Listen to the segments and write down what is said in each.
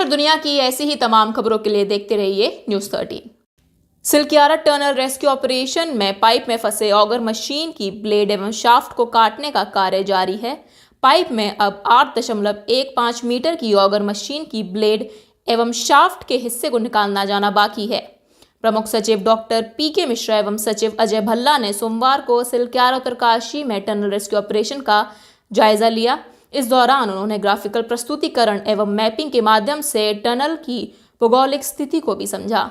और दुनिया की ऐसी ही तमाम खबरों के लिए देखते रहिए news 13। Silkyara tunnel rescue operation में पाइप में फंसे ऑगर मशीन की ब्लेड एवं शाफ्ट को काटने का कार्य जारी है। पाइप में अब 8.15 मीटर की ऑगर मशीन की ब्लेड एवं शाफ्ट के हिस्से को निकालना जाना बाकी है। प्रमुख सचिव डॉक्टर पीके मिश्रा एवं सचिव अजय भल्ला ने सोमवार को सिलक्यारा उत्तरकाशी में टनल रेस्क्यू ऑपरेशन का जायजा लिया। इस दौरान उन्होंने ग्राफिकल प्रस्तुतिकरण एवं मैपिंग के माध्यम से टनल की भौगोलिक स्थिति को भी समझा।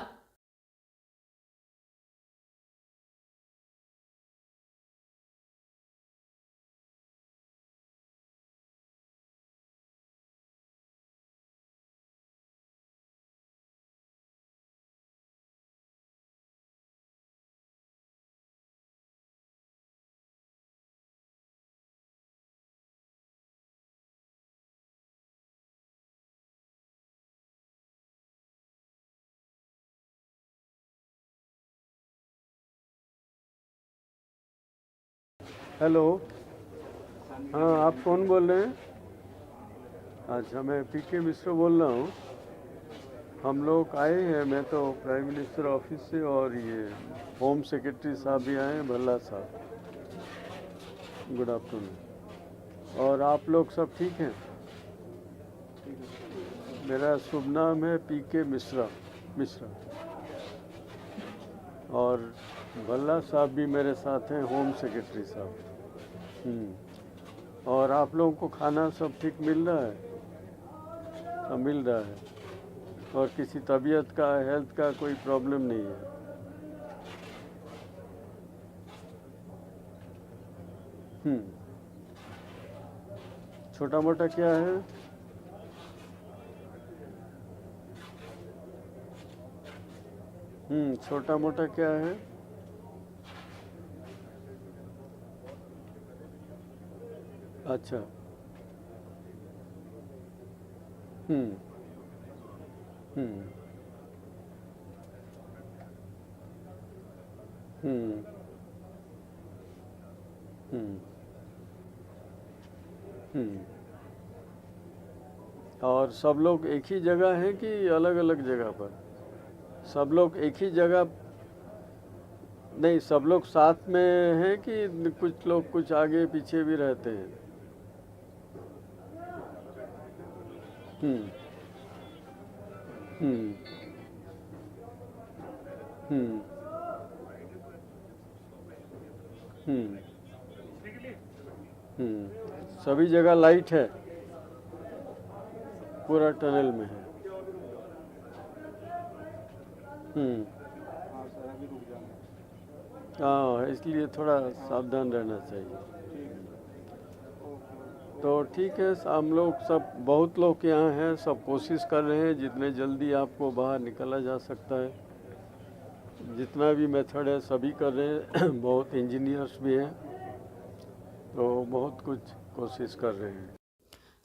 हेलो, हाँ आप कौन बोल रहे हैं? अच्छा, मैं पीके मिश्रा बोल रहा हूँ। हम लोग आए हैं, मैं तो प्राइम मिनिस्टर ऑफिस से और ये होम सेक्रेटरी साहब भी आए हैं, भल्ला साहब। Good afternoon. और आप लोग सब ठीक हैं? मेरा शुभ नाम है पीके मिश्रा। और भल्ला साहब भी मेरे साथ हैं, होम सेक्रेटरी साहब। और आप लोगों को खाना सब ठीक मिल रहा है? सब मिल रहा है और किसी तबीयत का, हेल्थ का कोई प्रॉब्लम नहीं है? छोटा मोटा क्या है? छोटा मोटा क्या है? अच्छा। हम्म हम्म हम्म हम्म हम्म और सब लोग एक ही जगह हैं कि अलग अलग जगह पर? सब लोग एक ही जगह? नहीं, सब लोग साथ में हैं कि कुछ लोग कुछ आगे पीछे भी रहते हैं? हम्म हम्म हम्म हम्म सभी जगह लाइट है? पूरा टनल में है? हम्म हाँ, इसलिए थोड़ा सावधान रहना चाहिए। तो ठीक है, हम लोग सब, बहुत लोग यहाँ हैं, सब कोशिश कर रहे हैं जितने जल्दी आपको बाहर निकाला जा सकता है। जितना भी मेथड है सभी कर रहे हैं बहुत इंजीनियर्स भी हैं, तो बहुत कुछ कोशिश कर रहे हैं।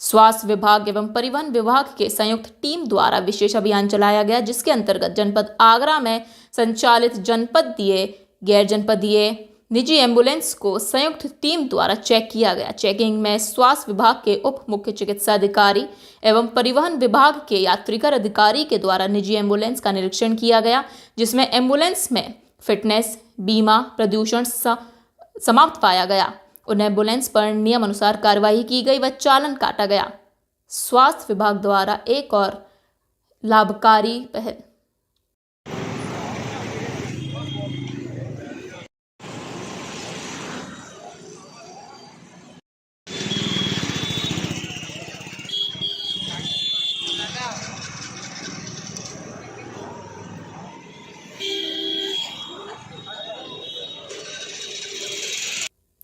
स्वास्थ्य विभाग एवं परिवहन विभाग के संयुक्त टीम द्वारा विशेष अभियान चलाया गया, जिसके अंतर्गत जनपद आगरा में संचालित जनपदीय, गैर जनपदीय निजी एम्बुलेंस को संयुक्त टीम द्वारा चेक किया गया। चेकिंग में स्वास्थ्य विभाग के उप मुख्य चिकित्सा अधिकारी एवं परिवहन विभाग के यात्रीकर अधिकारी के द्वारा निजी एम्बुलेंस का निरीक्षण किया गया, जिसमें एम्बुलेंस में फिटनेस, बीमा, प्रदूषण समाप्त पाया गया। उन एम्बुलेंस पर नियम अनुसार कार्रवाई की गई व चालान काटा गया। स्वास्थ्य विभाग द्वारा एक और लाभकारी पहल।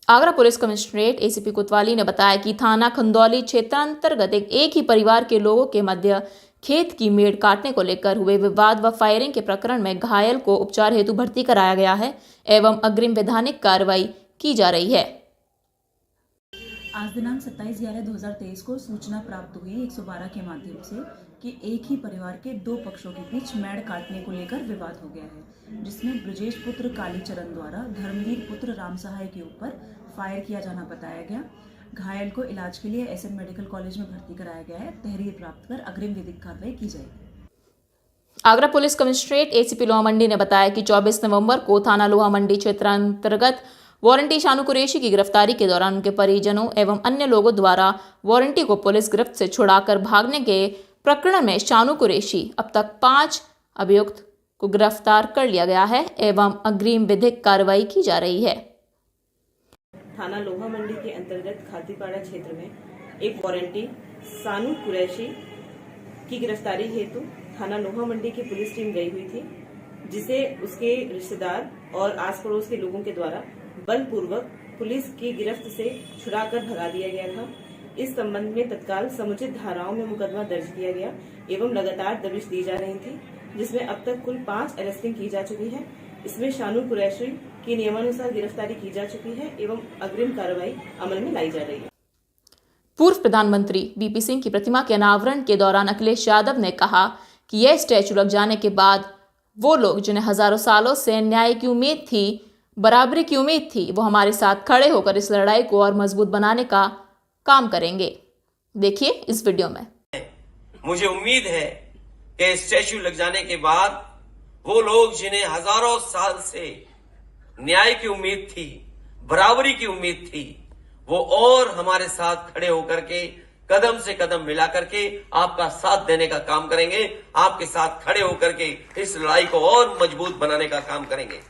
आगरा पुलिस कमिश्नरेट एसीपी कोतवाली ने बताया कि थाना खंदौली क्षेत्रांतर्गत एक ही परिवार के लोगों के मध्य खेत की मेड़ काटने को लेकर हुए विवाद व फायरिंग के प्रकरण में घायल को उपचार हेतु भर्ती कराया गया है एवं अग्रिम वैधानिक कार्रवाई की जा रही है। आज दिनांक 27/11/2023 को सूचना प्राप्त हुई 112 के माध्यम से कि एक ही परिवार के दो पक्षों के बीच मेड़ काटने को लेकर विवाद हो गया है, जिसमें ब्रजेश पुत्र कालीचरण द्वारा धर्मवीर पुत्र राम सहाय के ऊपर फायर किया जाना बताया गया। घायल को इलाज के लिए एसएन मेडिकल कॉलेज में भर्ती कराया गया है। तहरीर प्राप्त कर अग्रिम विधिक कार्रवाई की जाएगी। आगरा पुलिस कमिश्नरेट एसीपी लोहा मंडी ने बताया कि 24 नवंबर को थाना लोहा मंडी क्षेत्र अंतर्गत वारंटी शानू कुरैशी की गिरफ्तारी के दौरान उनके परिजनों एवं अन्य लोगों द्वारा वारंटी को पुलिस गिरफ्त से छुड़ाकर भागने के प्रकरण में शानू कुरैशी अब तक 5 अभियुक्त को गिरफ्तार कर लिया गया है एवं अग्रिम विधिक कार्रवाई की जा रही है। थाना लोहा मंडी के अंतर्गत खातीपाड़ा क्षेत्र में एक वारंटी शानू कुरैशी की गिरफ्तारी हेतु थाना लोहा मंडी की पुलिस टीम गई हुई थी, जिसे उसके रिश्तेदार और आस पड़ोस के लोगों के द्वारा बलपूर्वक पुलिस की गिरफ्त से छुड़ाकर भगा दिया गया था। इस संबंध में तत्काल समुचित धाराओं में मुकदमा दर्ज किया गया एवं लगातार दबिश दी जा रही थी, जिसमें अब तक कुल 5 अरेस्टिंग की जा चुकी है। इसमें शानू कुरैशी की नियमानुसार गिरफ्तारी की जा चुकी है एवं अग्रिम कार्रवाई अमल में लाई जा रही है। पूर्व प्रधानमंत्री वीपी सिंह की प्रतिमा के अनावरण के दौरान अखिलेश यादव ने कहा कि यह स्टैचू लग जाने के बाद वो लोग जिन्हें हजारों सालों से न्याय की उम्मीद थी, बराबरी की उम्मीद थी, वो हमारे साथ खड़े होकर इस लड़ाई को और मजबूत बनाने का काम करेंगे। देखिए इस वीडियो में। मुझे उम्मीद है कि स्टैचू लग जाने के बाद वो लोग जिन्हें हजारों साल से न्याय की उम्मीद थी, बराबरी की उम्मीद थी, वो और हमारे साथ खड़े होकर के कदम से कदम मिला करके आपका साथ देने का काम करेंगे, आपके साथ खड़े होकर के इस लड़ाई को और मजबूत बनाने का काम करेंगे।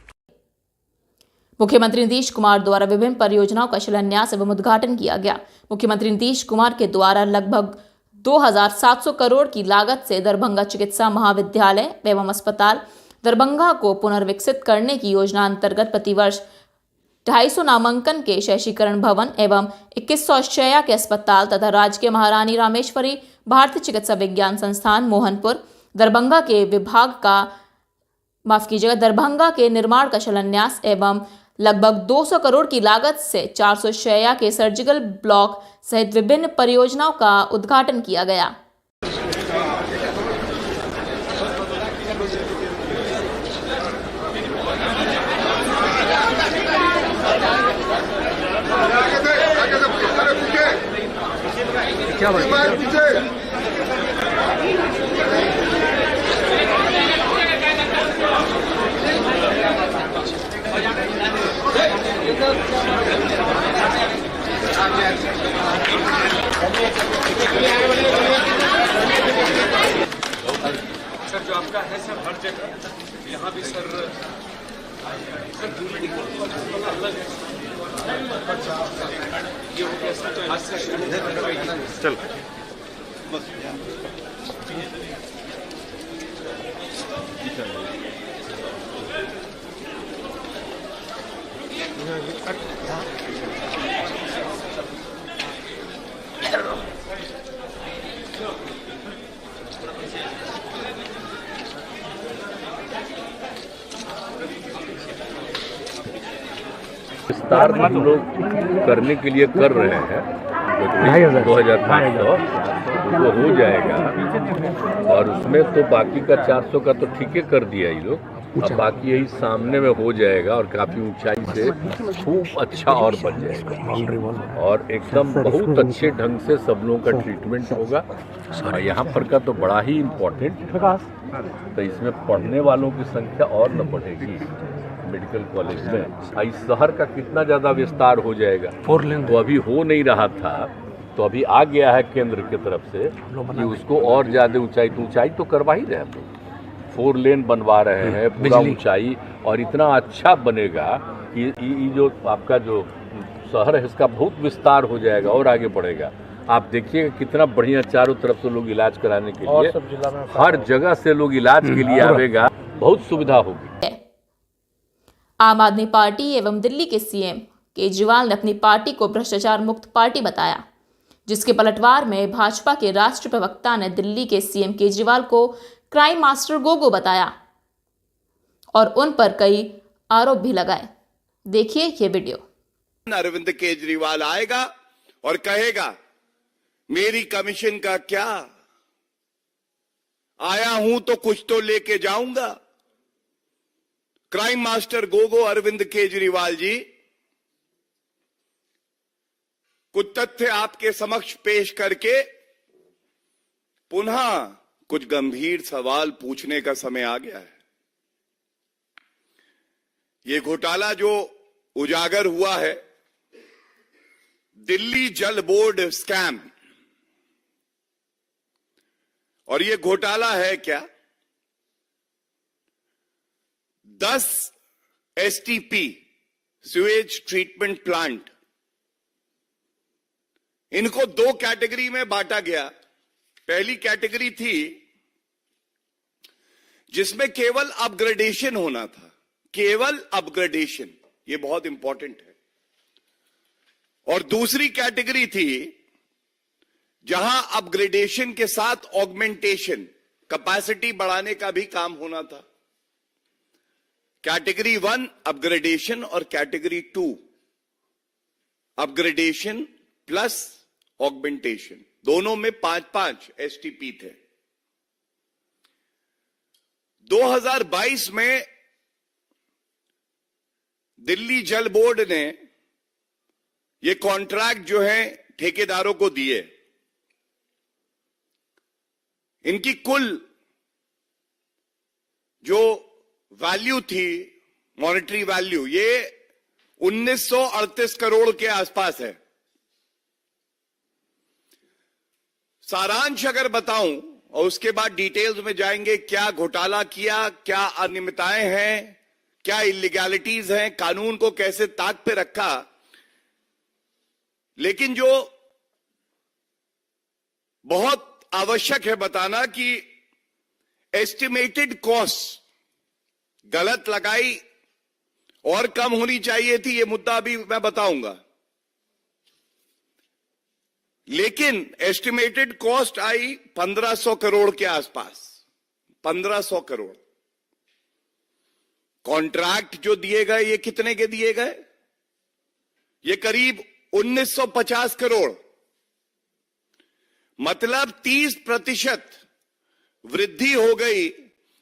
मुख्यमंत्री नीतीश कुमार द्वारा विभिन्न परियोजनाओं का शिलान्यास एवं उद्घाटन किया गया। मुख्यमंत्री नीतीश कुमार के द्वारा लगभग 2700 करोड़ की लागत से दरभंगा चिकित्सा महाविद्यालय एवं अस्पताल दरभंगा को पुनर्विकसित करने की योजना अंतर्गत प्रतिवर्ष 250 नामांकन के शैक्षिकरण भवन एवं 2100 शैया के अस्पताल तथा राजकीय महारानी रामेश्वरी भारतीय चिकित्सा विज्ञान संस्थान मोहनपुर दरभंगा के निर्माण का शिलान्यास एवं लगभग 200 करोड़ की लागत से 400 शैया के सर्जिकल ब्लॉक सहित विभिन्न परियोजनाओं का उद्घाटन किया गया। सर जो आपका है सर हर जगह यहाँ भी सर अलग है ये हो गया सर। तो आज से चल विस्तार हम लोग करने के लिए कर रहे हैं। 2500 वो हो जाएगा और उसमें तो बाकी का 400 का तो ठीक है कर दिया ये लोग। अब बाकी यही सामने में हो जाएगा और काफी ऊंचाई से खूब अच्छा और बन जाएगा और एकदम बहुत अच्छे ढंग से सब लोगों का ट्रीटमेंट होगा। और यहाँ पर का तो बड़ा ही इम्पोर्टेंट, तो इसमें पढ़ने वालों की संख्या और न बढ़ेगी मेडिकल कॉलेज में। इस शहर का कितना ज़्यादा विस्तार हो जाएगा, तो अभी हो नहीं रहा था, तो अभी आ गया है केंद्र की तरफ से कि उसको और ज़्यादा ऊंचाई तो करवा ही रहे हैं लोग। 4 लेन बनवा रहे हैं पूरा ऊंचाई, और इतना अच्छा बनेगा कि ये जो आपका जो शहर है इसका बहुत विस्तार हो जाएगा और आगे बढ़ेगा। आप देखिएगा कितना बढ़िया चारों तरफ से लोग इलाज कराने के लिए, हर जगह से लोग इलाज के लिए आवेगा, बहुत सुविधा होगी। आम आदमी पार्टी एवं दिल्ली के सीएम केजरीवाल ने अपनी पार्टी को भ्रष्टाचार मुक्त पार्टी बताया, जिसके पलटवार में भाजपा के राष्ट्रीय प्रवक्ता ने दिल्ली के सीएम केजरीवाल को क्राइम मास्टर गोगो बताया और उन पर कई आरोप भी लगाए। देखिए ये वीडियो। अरविंद केजरीवाल आएगा और कहेगा मेरी कमीशन का क्या, आया हूं तो कुछ तो लेके जाऊंगा। क्राइम मास्टर गोगो अरविंद केजरीवाल जी कुछ तथ्य आपके समक्ष पेश करके पुनः कुछ गंभीर सवाल पूछने का समय आ गया है। ये घोटाला जो उजागर हुआ है, दिल्ली जल बोर्ड स्कैम, और ये घोटाला है क्या? 10 एसटीपी सीवेज ट्रीटमेंट प्लांट, इनको 2 कैटेगरी में बांटा गया। पहली कैटेगरी थी जिसमें केवल अपग्रेडेशन होना था, केवल अपग्रेडेशन, ये बहुत इंपॉर्टेंट है। और दूसरी कैटेगरी थी जहां अपग्रेडेशन के साथ ऑगमेंटेशन, कैपेसिटी बढ़ाने का भी काम होना था। कैटेगरी 1 अपग्रेडेशन और कैटेगरी 2 अपग्रेडेशन प्लस ऑगमेंटेशन, दोनों में 5-5 एसटीपी थे। 2022 में दिल्ली जल बोर्ड ने ये कॉन्ट्रैक्ट जो है ठेकेदारों को दिए। इनकी कुल जो वैल्यू थी, मॉनेटरी वैल्यू, ये 1938 करोड़ के आसपास है। सारांश अगर बताऊं और उसके बाद डिटेल्स में जाएंगे, क्या घोटाला किया, क्या अनियमितताएं हैं, क्या इलीगैलिटीज हैं, कानून को कैसे ताक पे रखा। लेकिन जो बहुत आवश्यक है बताना कि एस्टिमेटेड कॉस्ट गलत लगाई और कम होनी चाहिए थी, ये मुद्दा भी मैं बताऊंगा। लेकिन एस्टिमेटेड कॉस्ट आई 1500 करोड़ के आसपास, 1500 करोड़। कॉन्ट्रैक्ट जो दिए गए ये कितने के दिए गए? ये करीब 1950 करोड़, मतलब 30% वृद्धि हो गई।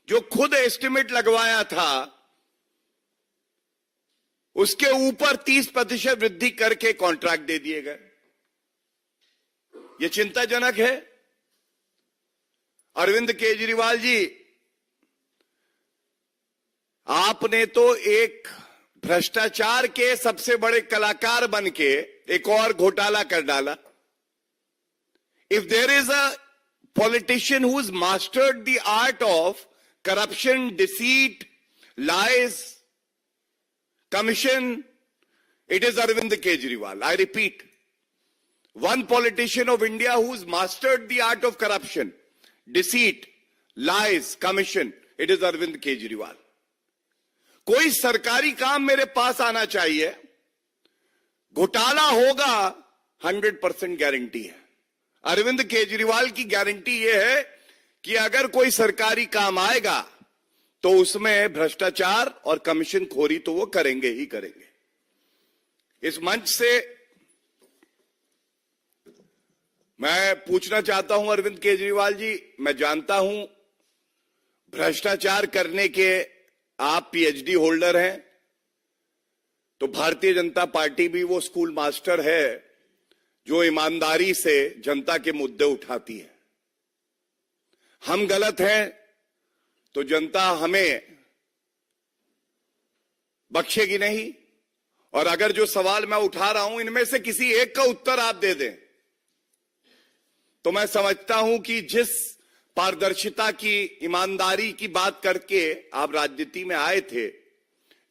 जो खुद एस्टिमेट लगवाया था उसके ऊपर 30% वृद्धि करके कॉन्ट्रैक्ट दे दिए गए। ये चिंताजनक है। अरविंद केजरीवाल जी, आपने तो एक भ्रष्टाचार के सबसे बड़े कलाकार बनके एक और घोटाला कर डाला। If there is a politician who's mastered the art of corruption, deceit, lies, commission, it is Arvind Kejriwal. I repeat, one politician of India who's mastered the art of corruption, deceit, lies, commission, it is Arvind Kejriwal. कोई सरकारी काम मेरे पास आना चाहिए, घोटाला होगा, 100% guarantee है। अरविंद केजरीवाल की गारंटी यह है कि अगर कोई सरकारी काम आएगा तो उसमें भ्रष्टाचार और कमीशन खोरी तो वो करेंगे ही करेंगे। इस मंच से मैं पूछना चाहता हूं अरविंद केजरीवाल जी, मैं जानता हूं भ्रष्टाचार करने के आप पीएचडी होल्डर हैं, तो भारतीय जनता पार्टी भी वो स्कूल मास्टर है जो ईमानदारी से जनता के मुद्दे उठाती है। हम गलत हैं तो जनता हमें बख्शेगी नहीं, और अगर जो सवाल मैं उठा रहा हूं इनमें से किसी एक का उत्तर आप दे दें तो मैं समझता हूं कि जिस पारदर्शिता की, ईमानदारी की बात करके आप राजनीति में आए थे,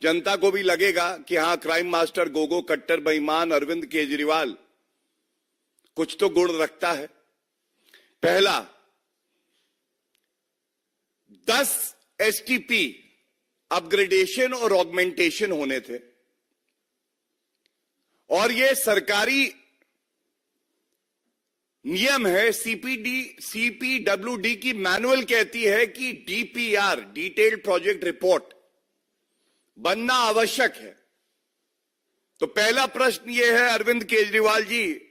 जनता को भी लगेगा कि हां, क्राइम मास्टर गोगो कट्टर बेईमान अरविंद केजरीवाल कुछ तो गुण रखता है। पहला, 10 एसटीपी अपग्रेडेशन और ऑगमेंटेशन होने थे, और ये सरकारी नियम है। सीपीडब्ल्यूडी की मैनुअल कहती है कि डीपीआर, डिटेल्ड प्रोजेक्ट रिपोर्ट, बनना आवश्यक है। तो पहला प्रश्न यह है अरविंद केजरीवाल जी,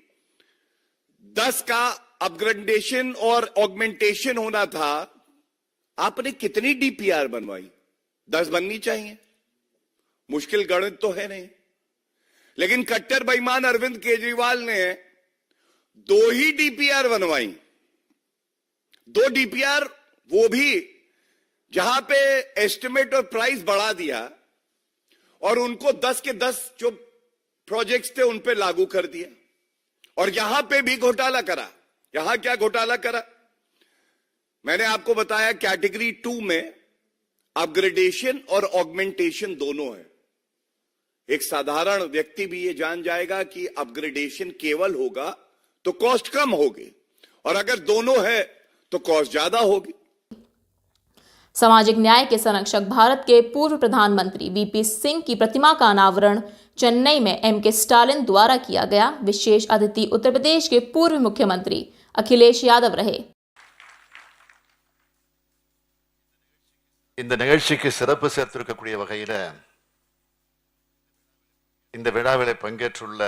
10 का अपग्रेडेशन और ऑगमेंटेशन होना था, आपने कितनी डीपीआर बनवाई? 10 बननी चाहिए, मुश्किल गणित तो है नहीं। लेकिन कट्टर बेईमान अरविंद केजरीवाल ने 2 ही डीपीआर बनवाई, 2 डीपीआर, वो भी जहां पे एस्टिमेट और प्राइस बढ़ा दिया और उनको 10 के 10 जो प्रोजेक्ट्स थे उन पे लागू कर दिया। और यहां पे भी घोटाला करा। यहां क्या घोटाला करा? मैंने आपको बताया कैटेगरी 2 में अपग्रेडेशन और ऑगमेंटेशन दोनों है। एक साधारण व्यक्ति भी ये जान जाएगा कि अपग्रेडेशन केवल होगा तो कॉस्ट कम होगी, और अगर दोनों है तो कॉस्ट ज्यादा होगी। सामाजिक न्याय के संरक्षक भारत के पूर्व प्रधानमंत्री वीपी सिंह की प्रतिमा का अनावरण चेन्नई में एमके स्टालिन द्वारा किया गया। विशेष अतिथि उत्तर प्रदेश के पूर्व मुख्यमंत्री अखिलेश यादव रहे। இந்த நிகழ்ச்சிக்கு சிறப்பு சேர்த்திருக்கக்கூடிய வகையில் இந்த விழாவிலே பங்கேற்றுள்ள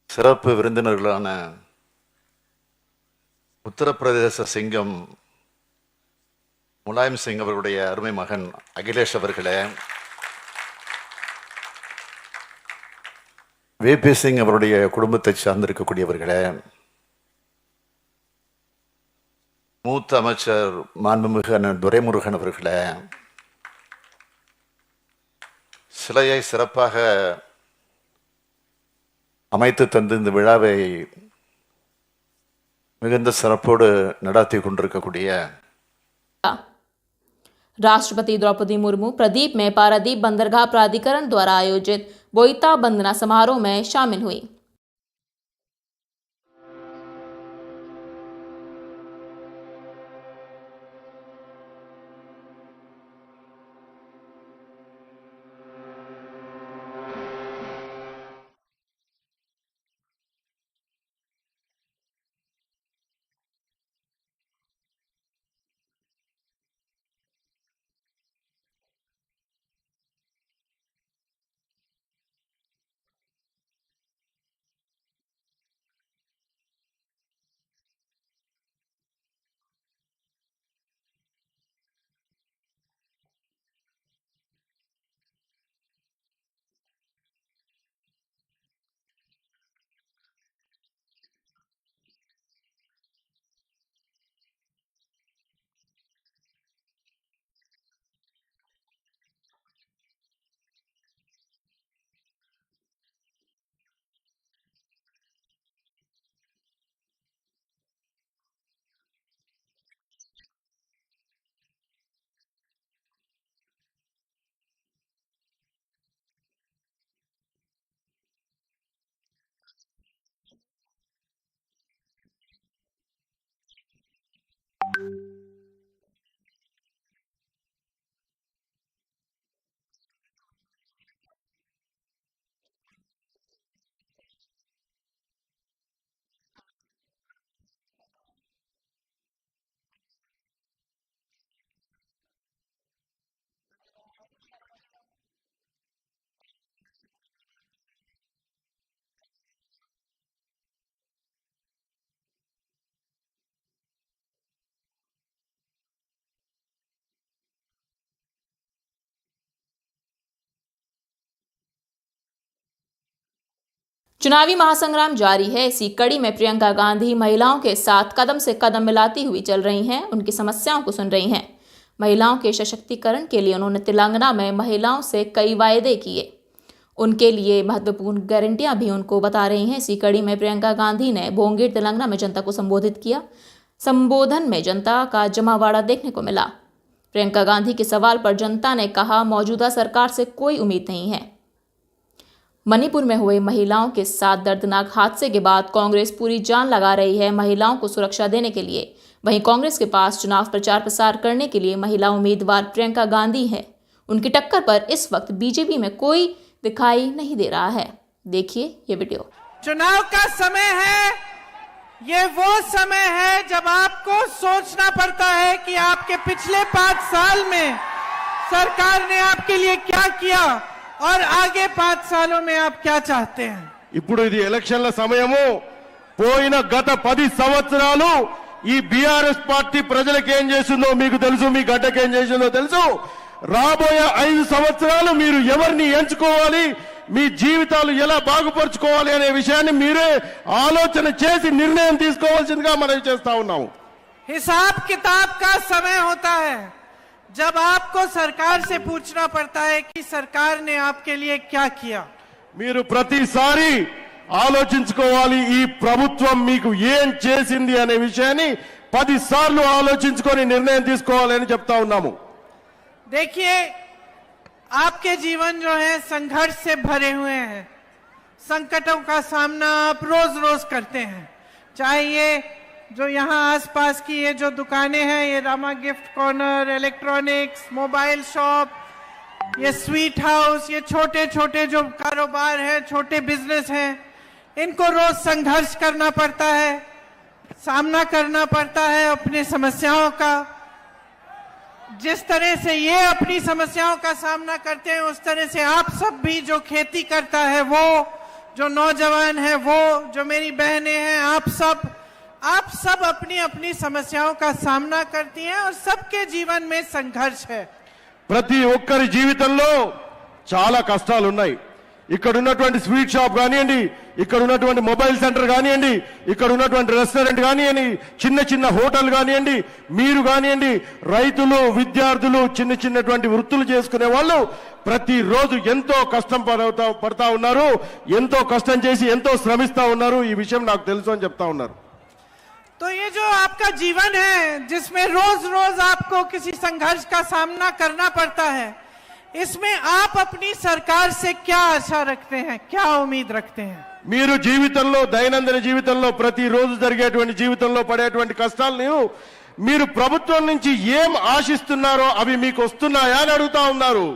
சிறப்பு விருந்தினர்களான உத்தரப்பிரதேச சிங்கம் முலாயம் சிங் அவருடைய அருமை மகன் அகிலேஷ் அவர்களே, விபி சிங் அவருடைய குடும்பத்தை சார்ந்திருக்கக்கூடியவர்களே, மூத்த அமைச்சர் மாண்புமிகு அண்ணன் துரைமுருகன் அவர்களே, சிலையை சிறப்பாக அமைத்து தந்து இந்த விழாவை மிகுந்த சிறப்போடு நடாத்தி கொண்டிருக்கக்கூடிய राष्ट्रपति द्रौपदी मुर्मू प्रदीप में पारादीप बंदरगाह प्राधिकरण द्वारा आयोजित बोईता वंदना समारोह में शामिल हुई। चुनावी महासंग्राम जारी है। इसी कड़ी में प्रियंका गांधी महिलाओं के साथ कदम से कदम मिलाती हुई चल रही हैं, उनकी समस्याओं को सुन रही हैं। महिलाओं के सशक्तिकरण के लिए उन्होंने तेलंगाना में महिलाओं से कई वायदे किए, उनके लिए महत्वपूर्ण गारंटियां भी उनको बता रही हैं। इसी कड़ी में प्रियंका गांधी ने बोंगेर तेलंगाना में जनता को संबोधित किया। संबोधन में जनता का जमावड़ा देखने को मिला। प्रियंका गांधी के सवाल पर जनता ने कहा, मौजूदा सरकार से कोई उम्मीद नहीं है। मणिपुर में हुए महिलाओं के साथ दर्दनाक हादसे के बाद कांग्रेस पूरी जान लगा रही है महिलाओं को सुरक्षा देने के लिए। वहीं कांग्रेस के पास चुनाव प्रचार प्रसार करने के लिए महिला उम्मीदवार प्रियंका गांधी है। उनकी टक्कर पर इस वक्त बीजेपी में कोई दिखाई नहीं दे रहा है। देखिए ये वीडियो। चुनाव का समय है, ये वो समय है जब आपको सोचना पड़ता है कि आपके पिछले 5 साल में सरकार ने आपके लिए क्या किया और आगे 5 सालों में आप क्या चाहते हैं। ఇప్పుడు ఇది ఎలక్షన్ల సమయము, పోయిన గత 10 సంవత్సరాలు ఈ బీఆర్ఎస్ పార్టీ ప్రజలకు ఏం చేసిందో మీకు తెలుసు, మీ గడ్డకి ఏం చేసిందో తెలుసు. రాబోయే 5 సంవత్సరాలు మీరు ఎవరిని ఎంచుకోవాలి, మీ జీవితాలు ఎలా బాగుపరుచుకోవాలి అనే విషయాన్ని మీరే ఆలోచన చేసి నిర్ణయం తీసుకోవాల్సిందిగా మనం చేస్తా ఉన్నాము. हिसाब किताब का समय होता है जब आपको सरकार से पूछना पड़ता है कि सरकार ने आपके लिए क्या किया. మీరు ప్రతిసారి ఆలోచించుకోవాలి ఈ ప్రభుత్వం మీకు ఏం చేసింది అనే విషయాన్ని 10 సార్లు ఆలోచించుకొని నిర్ణయం తీసుకోవాలని చెప్తా ఉన్నాము. देखिए, आपके जीवन जो है संघर्ष से भरे हुए हैं. संकटों का सामना आप रोज रोज करते हैं. चाहे ये जो यहाँ आसपास की ये जो दुकानें हैं, ये Rama gift corner, electronics, mobile shop, ये स्वीट हाउस, ये छोटे छोटे जो कारोबार हैं, छोटे बिजनेस हैं, इनको रोज संघर्ष करना पड़ता है, सामना करना पड़ता है अपनी समस्याओं का. जिस तरह से ये अपनी समस्याओं का सामना करते हैं, उस तरह से आप सब भी जो खेती करता है वो, जो नौजवान है वो, जो मेरी बहनें हैं, आप सब अपनी अपनी समस्याओं का सामना करती हैं और सबके जीवन में संघर्ष है. ప్రతి ఒక్కరి జీవితంలో చాలా కష్టాలు ఉన్నాయి. ఇక్కడ ఉన్నటువంటి స్వీట్ షాప్ కానివ్వండి, ఇక్కడ ఉన్నటువంటి మొబైల్ సెంటర్ కానివ్వండి, ఇక్కడ ఉన్నటువంటి రెస్టారెంట్ కానివ్వండి, చిన్న చిన్న హోటల్ కానివ్వండి, మీరు కానివ్వండి, రైతులు, విద్యార్థులు, చిన్నటువంటి వృత్తులు చేసుకునే వాళ్ళు ప్రతిరోజు ఎంతో కష్టం పడతా ఉన్నారు. ఎంతో కష్టం చేసి ఎంతో శ్రమిస్తా ఉన్నారు. ఈ విషయం నాకు తెలుసు అని చెప్తా ఉన్నారు. तो ये जो आपका जीवन है जिसमें रोज रोज आपको किसी संघर्ष का सामना करना पड़ता है, इसमें आप अपनी सरकार से क्या आशा रखते हैं, क्या उम्मीद रखते हैं? మీరు జీవితంలో, దైనందిన జీవితంలో, ప్రతిరోజు జరిగేటువంటి జీవితంలో పడేటువంటి కష్టాలను మీరు ప్రభుత్వం నుంచి ఏం ఆశిస్తున్నారో అవి మీకు వస్తున్నాయా అని అడుగుతా ఉన్నారు.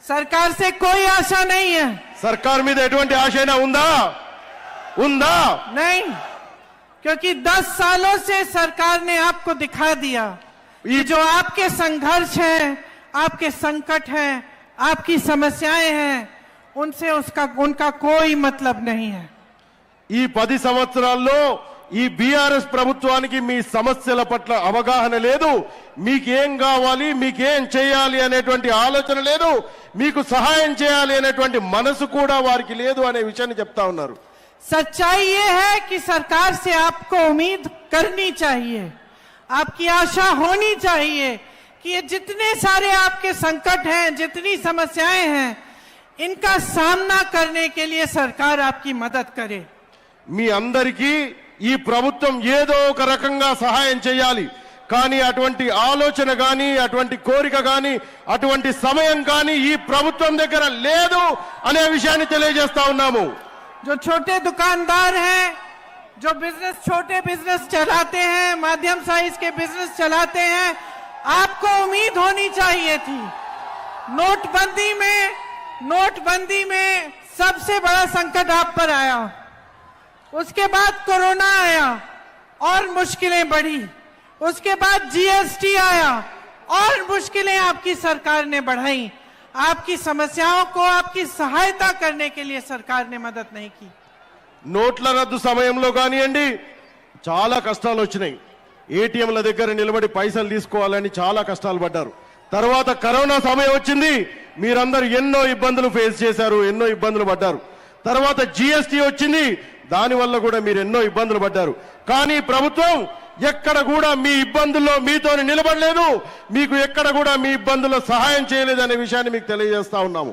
सरकार से कोई आशा नहीं है. సర్కార్ మీద ఎటువంటి ఆశైనా ఉందా? नहीं, क्योंकि 10 सालों से सरकार ने आपको दिखा दिया ये जो आपके संघर्ष हैं, आपके संकट हैं, आपकी समस्याएं हैं, उनसे उनका कोई मतलब नहीं है. ఈ 10 సంవత్సరాల్లో ఈ బీఆర్ఎస్ ప్రభుత్వానికి మీ సమస్యల పట్ల అవగాహన లేదు. మీకేం కావాలి, మీకేం చేయాలి అనేటువంటి ఆలోచన లేదు. మీకు సహాయం చేయాలి అనేటువంటి మనసు కూడా వారికి లేదు అనే విషయాన్ని చెప్తా ఉన్నారు. सच्चाई ये है कि सरकार से आपको उम्मीद करनी चाहिए, आपकी आशा होनी चाहिए कि ये जितने सारे आपके संकट हैं, जितनी समस्याएं हैं, इनका सामना करने के लिए सरकार आपकी मदद करे. మీ అందరికీ ఈ ప్రభుత్వం ఏదో ఒక రకంగా సహాయం చేయాలి. కానీ అటువంటి ఆలోచన గాని, అటువంటి కోరిక గాని, అటువంటి సమయం గాని ఈ ప్రభుత్వం దగ్గర లేదు అనే విషయాన్ని తెలియజేస్తా ఉన్నాము. जो छोटे दुकानदार हैं, जो छोटे बिजनेस चलाते हैं, माध्यम साइज के बिजनेस चलाते हैं, आपको उम्मीद होनी चाहिए थी. नोटबंदी में सबसे बड़ा संकट आप पर आया. उसके बाद कोरोना आया और मुश्किलें बढ़ी. उसके बाद जीएसटी आया और मुश्किलें आपकी सरकार ने बढ़ाई. आपकी समस्याओं को आपकी सहायता करने के लिए सरकार ने मदद नहीं की. నోట్ల రద్దు సమయంలో కానివ్వండి చాలా కష్టాలు వచ్చినాయి. ఏటీఎంల దగ్గర నిలబడి పైసలు తీసుకోవాలని చాలా కష్టాలు పడ్డారు. తర్వాత కరోనా సమయం వచ్చింది. మీరందరూ ఎన్నో ఇబ్బందులు ఫేస్ చేశారు, ఎన్నో ఇబ్బందులు పడ్డారు. తర్వాత జీఎస్టీ వచ్చింది. దానివల్ల కూడా మీరు ఎన్నో ఇబ్బందులు పడ్డారు. కానీ ప్రభుత్వం ఎక్కడ కూడా మీ ఇబ్బందుల్లో మీతో నిలబడలేదు. మీకు ఎక్కడ కూడా మీ ఇబ్బందుల్లో సహాయం చేయలేదు అనే విషయాన్ని మీకు తెలియజేస్తా ఉన్నాము.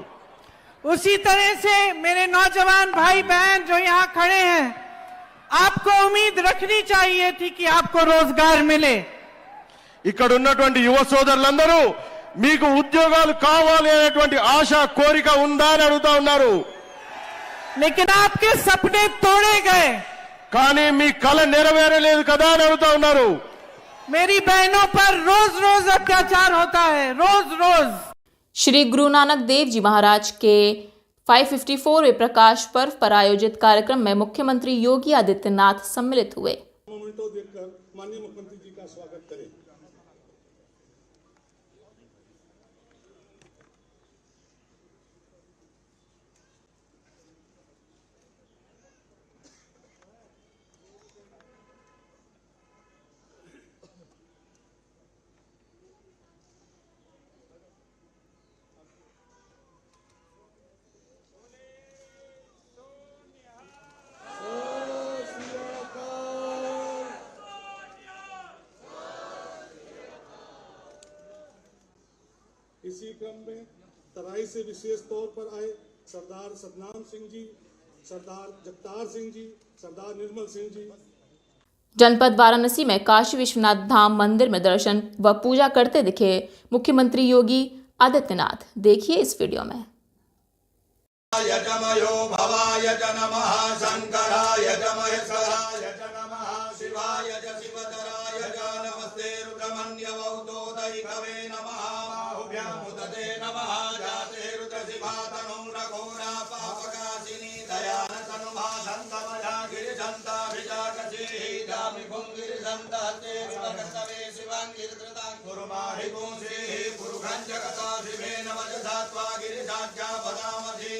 उसी तरह से मेरे नौजवान भाई बहन जो यहाँ खड़े हैं, आपको उम्मीद रखनी चाहिए थी कि आपको रोजगार मिले. ఇక్కడ ఉన్నటువంటి యువ సోదరులందరూ మీకు ఉద్యోగాలు కావాలి అనేటువంటి ఆశ, కోరిక ఉందా అని అడుగుతా ఉన్నారు. लेकिन आपके सपने तोड़े गए. కానీ మీ కల నెరవేరలేదు కదా అని అడుగుతా ఉన్నారు. मेरी बहनों पर रोज रोज अत्याचार होता है, रोज रोज. श्री गुरु नानक देव जी महाराज के 554वें प्रकाश पर्व पर आयोजित कार्यक्रम में मुख्यमंत्री योगी आदित्यनाथ सम्मिलित हुए. माननीय मुख्यमंत्री जी का स्वागत करें. इसी क्रम में तराई से विशेष तौर पर आए सरदार सतनाम सिंह जी, सरदार जगतार सिंह जी, सरदार निर्मल सिंह जी। जनपद वाराणसी में काशी विश्वनाथ धाम मंदिर में दर्शन व पूजा करते दिखे मुख्यमंत्री योगी आदित्यनाथ। देखिए इस वीडियो में। यजमयो भवाय च नमः, शंकराय च महेश्वराय च नमः, शिवाय च शिवतराय च नमस्ते रुद्रमन्यवौतोदैकवे नमः, बाहुभ्यां मुदते नमः, जाते रुद्रशिवातनुं रघोरा पापकाशिनी दयानतनुभा सन्तमया गिरिशन्ताभिजाकशीः दामिपुङ्गिरिशन्तास्ते विभगस्तवे शिवाङ्गिरिधृतां कुरुमाहि पुंसीः पुरुषं जगता शिवे नमजसा त्वा गिरिशाख्या पदामधि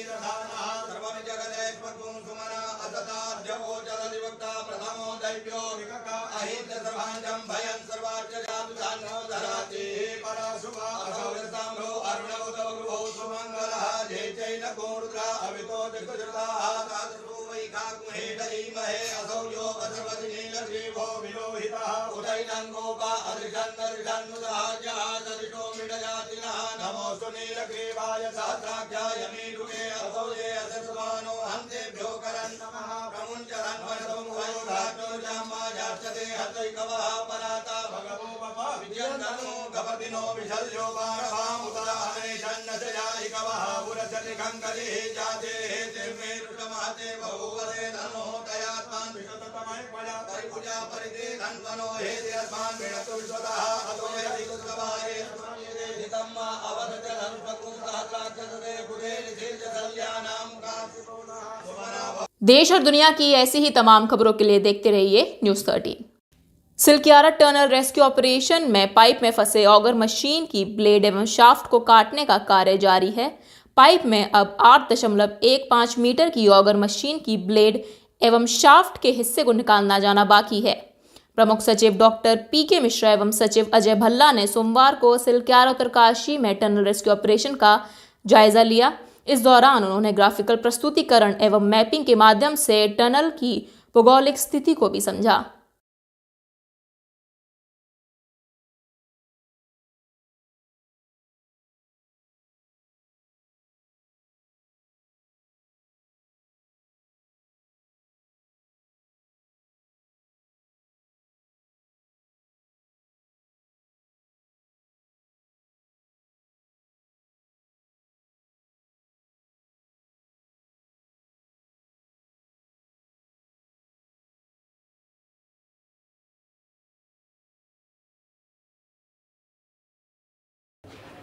सर्वं जगदेश्वरं सुमना अतताद्यवो जलदिवक्ता प्रथमो दैव्यो विकका अहित सर्वाञ्जं भयं सर्वार्च जातु धान्यो धराति परशुभा असौरताम्रो अरुणवदवृभो सुमङ्गलः जयचैन कोरुद्रा अवितो दिग्गजताः तादृशो वैकाग्महे दरीमहे असौ यो वसवदिनीलग्रीवो विलोहितः उदैनं गोपा अदृशन्नदृशन्नुदः जहादृशो मृडजातिनः नमोऽस्तु नीलग्रीवाय सहस्राख्याय मीडुके असौजे असस्वानो हन्तेभ्यो करन् नमः प्रमुञ्चरन् वनसं वयोधात्यो जाम्मा जार्चते हतैकवः पराता भगवो बप विद्यन्तनो गपतिनो विशल्यो पारभामुदरामेशन्नशयायिकवः पुरसति खङ्करिः जाते हेते रुषमहते बहुवदे धनो तयात्मान् विशततमय पया परिपूजा परिते धन्वनो हेते अस्मान् विणतु विश्वतः अतो यदि कुत्रवाये हितं मा अवदते धनुष्पकुसहस्राक्षसते बुधे निशीर्ष कल्याणां काशिपोनः सुमना। देश और दुनिया की ऐसी ही तमाम खबरों के लिए देखते रहिए news 13। Silkyara tunnel rescue operation में पाइप में फंसे ऑगर मशीन की ब्लेड एवं शाफ्ट को काटने का कार्य जारी है। पाइप में अब 8.15 मीटर की ऑगर मशीन की ब्लेड एवं शाफ्ट के हिस्से को निकालना जाना बाकी है। प्रमुख सचिव डॉक्टर पीके मिश्रा एवं सचिव अजय भल्ला ने सोमवार को सिलक्यारा उत्तरकाशी में टनल रेस्क्यू ऑपरेशन का जायजा लिया। इस दौरान उन्होंने ग्राफिकल प्रस्तुतिकरण एवं मैपिंग के माध्यम से टनल की भौगोलिक स्थिति को भी समझा।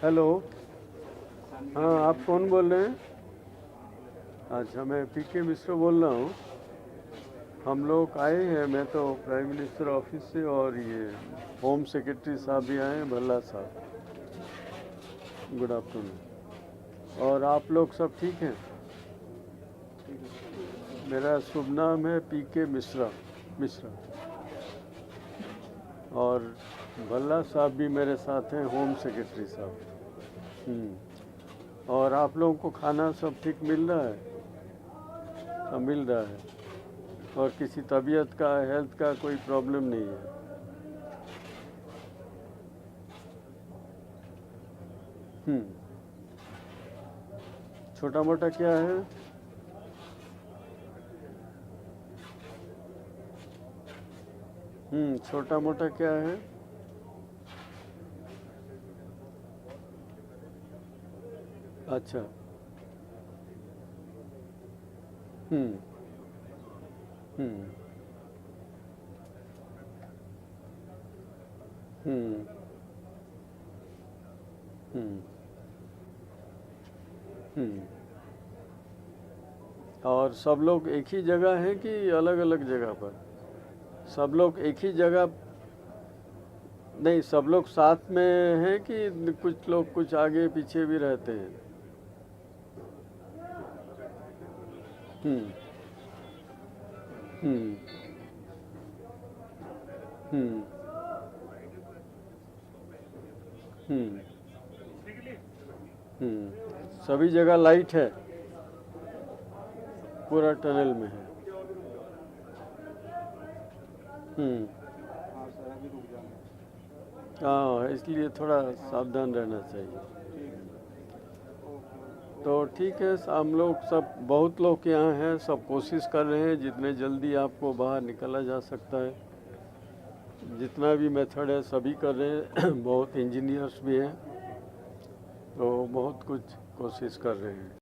हेलो, हाँ आप कौन बोल रहे हैं? अच्छा, मैं पीके मिश्रा बोल रहा हूँ। हम लोग आए हैं, मैं तो प्राइम मिनिस्टर ऑफिस से और ये होम सेक्रेटरी साहब भी आए हैं, भल्ला साहब। Good afternoon. और आप लोग सब ठीक हैं? मेरा शुभ नाम है पीके मिश्रा। और भल्ला साहब भी मेरे साथ हैं, होम सेक्रेटरी साहब। और आप लोगों को खाना सब ठीक मिल रहा है? हाँ, मिल रहा है। और किसी तबीयत का, हेल्थ का कोई प्रॉब्लम नहीं है? छोटा मोटा क्या है? छोटा मोटा क्या है? अच्छा। और सब लोग एक ही जगह हैं कि अलग अलग जगह पर? सब लोग एक ही जगह नहीं, सब लोग साथ में हैं कि कुछ लोग कुछ आगे पीछे भी रहते हैं? सभी जगह लाइट है? पूरा टनल में है? हाँ, इसलिए थोड़ा सावधान रहना चाहिए। तो ठीक है, हम लोग सब बहुत लोग यहाँ हैं, सब कोशिश कर रहे हैं जितने जल्दी आपको बाहर निकाला जा सकता है। जितना भी मेथड है सभी कर रहे हैं, बहुत इंजीनियर्स भी हैं, तो बहुत कुछ कोशिश कर रहे हैं।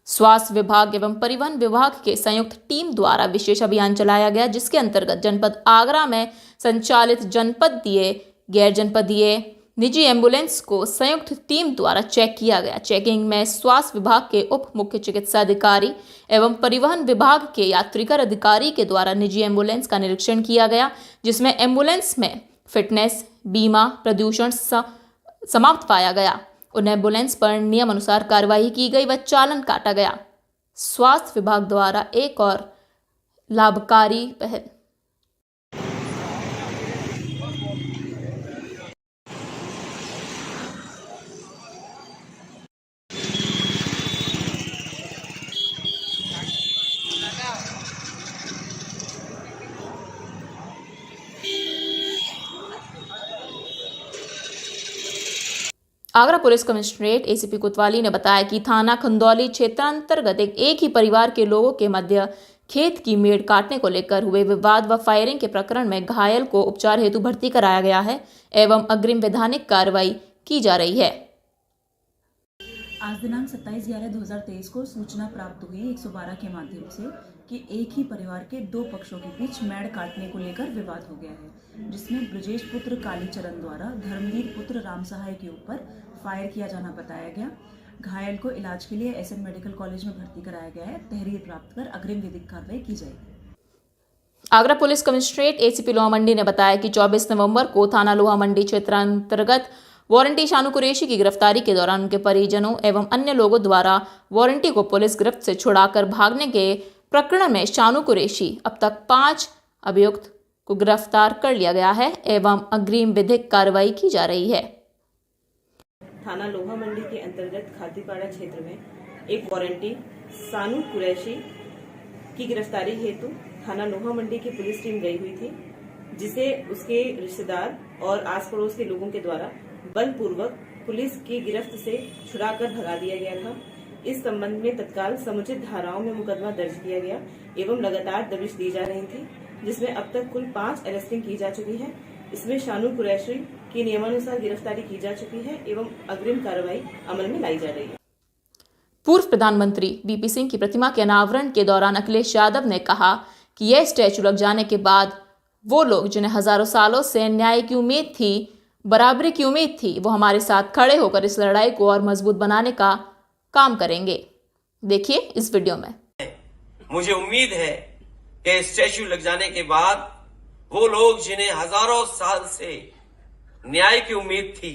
स्वास्थ्य विभाग एवं परिवहन विभाग के संयुक्त टीम द्वारा विशेष अभियान चलाया गया, जिसके अंतर्गत जनपद आगरा में संचालित जनपदीय गैर जनपदीय निजी एम्बुलेंस को संयुक्त टीम द्वारा चेक किया गया। चेकिंग में स्वास्थ्य विभाग के उप मुख्य चिकित्सा अधिकारी एवं परिवहन विभाग के यात्रीकर अधिकारी के द्वारा निजी एम्बुलेंस का निरीक्षण किया गया, जिसमें एम्बुलेंस में फिटनेस, बीमा, प्रदूषण समाप्त पाया गया। उन एम्बुलेंस पर नियम अनुसार कार्रवाई की गई व चालान काटा गया। स्वास्थ्य विभाग द्वारा एक और लाभकारी पहल। आगरा पुलिस कमिश्नरेट एसीपी कोतवाली ने बताया कि थाना खंदौली क्षेत्रांतर्गत एक ही परिवार के लोगों के मध्य खेत की मेड़ काटने को लेकर हुए विवाद व फायरिंग के प्रकरण में घायल को उपचार हेतु भर्ती कराया गया है एवं अग्रिम वैधानिक कार्रवाई की जा रही है। आज दिनांक 27/11/2023 को सूचना प्राप्त हुई 112 के माध्यम से कि एक ही परिवार के दो पक्षों के बीच मेड़ काटने को लेकर विवाद हो गया है, जिसमें ब्रजेश पुत्र कालीचरण द्वारा धर्मवीर पुत्र राम सहाय के ऊपर फायर किया जाना बताया गया। घायल को इलाज के लिए एसएन मेडिकल कॉलेज में भर्ती कराया गया है। तहरीर प्राप्त कर अग्रिम विधिक कार्रवाई की जाएगी। आगरा पुलिस कमिश्नरेट एसीपी लोहा मंडी ने बताया कि 24 नवंबर को थाना लोहा मंडी क्षेत्रांतर्गत वारंटी शानू कुरैशी की गिरफ्तारी के दौरान उनके परिजनों एवं अन्य लोगों द्वारा वारंटी को पुलिस गिरफ्त से छुड़ाकर भागने के प्रकरण में शानू कुरैशी अब तक 5 अभियुक्त को गिरफ्तार कर लिया गया है एवं अग्रिम विधिक कार्रवाई की जा रही है। थाना लोहा मंडी के अंतर्गत खातीपाड़ा क्षेत्र में एक वारंटी सानू कुरैशी की गिरफ्तारी हेतु थाना लोहा मंडी की पुलिस टीम गई हुई थी, जिसे उसके रिश्तेदार और आस पड़ोस के लोगों के द्वारा बलपूर्वक पुलिस की गिरफ्त से छुड़ाकर भगा दिया गया था। इस संबंध में तत्काल समुचित धाराओं में मुकदमा दर्ज किया गया एवं लगातार दबिश दी जा रही थी, जिसमें अब तक कुल 5 अरेस्टिंग की जा चुकी है। इसमें शानू कुरैशी की नियमानुसार गिरफ्तारी की जा चुकी है एवं अग्रिम कार्रवाई अमल में लाई जा रही है। पूर्व प्रधानमंत्री वीपी सिंह की प्रतिमा के अनावरण के दौरान अखिलेश यादव ने कहा कि यह स्टैचू लग जाने के बाद वो लोग जिन्हें हजारों सालों से न्याय की उम्मीद थी, बराबरी की उम्मीद थी, वो हमारे साथ खड़े होकर इस लड़ाई को और मजबूत बनाने का काम करेंगे। देखिए इस वीडियो में। मुझे उम्मीद है कि स्टैच्यू लग जाने के बाद वो लोग जिन्हें हजारों साल से न्याय की उम्मीद थी,